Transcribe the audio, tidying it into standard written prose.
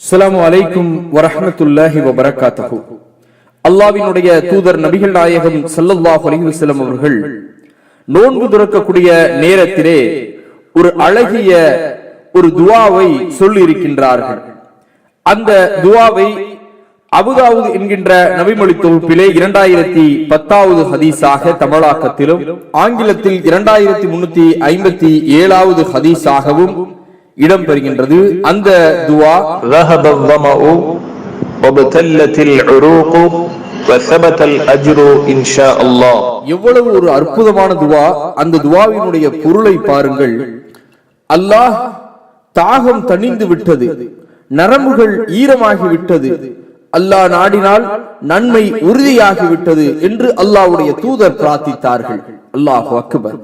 அஸ்ஸலாமு அலைக்கும் வரஹ்மத்துல்லாஹி வபரகாத்துஹு. அல்லாஹ்வினுடைய தூதர் நபிகள் நாயகம் ஸல்லல்லாஹு அலைஹி வஸல்லம் அவர்கள் நோன்பு துறக்கக்கூடிய நேரத்திலே ஒரு அழகிய ஒரு துஆவை சொல்லி இருக்கின்றார்கள். அந்த துஆவை அபூதாவூத் என்கின்ற நபிமொழி தொகுப்பிலே 2010வது ஹதீஸாக தமிழாக்கத்திலும் ஆங்கிலத்தில் 2357வது ஹதீஸாகவும் இடம்பெறுகின்றது. அந்த துஆ ذهب الظمأ وابتلت العروق وثبت الأجر إن شاء الله. எவ்வளவு ஒரு அற்புதமான துஆ! அந்த துஆவினுடைய பொருளை பாருங்கள். அல்லாஹ் தாகம் தணிந்து விட்டது, நரம்புகள் ஈரமாகி விட்டது, அல்லாஹ் நாடினால் நன்மை உறுதியாகிவிட்டது என்று அல்லாஹ்வுடைய தூதர் பிரார்த்தித்தார்கள். அல்லாஹு அக்பர்.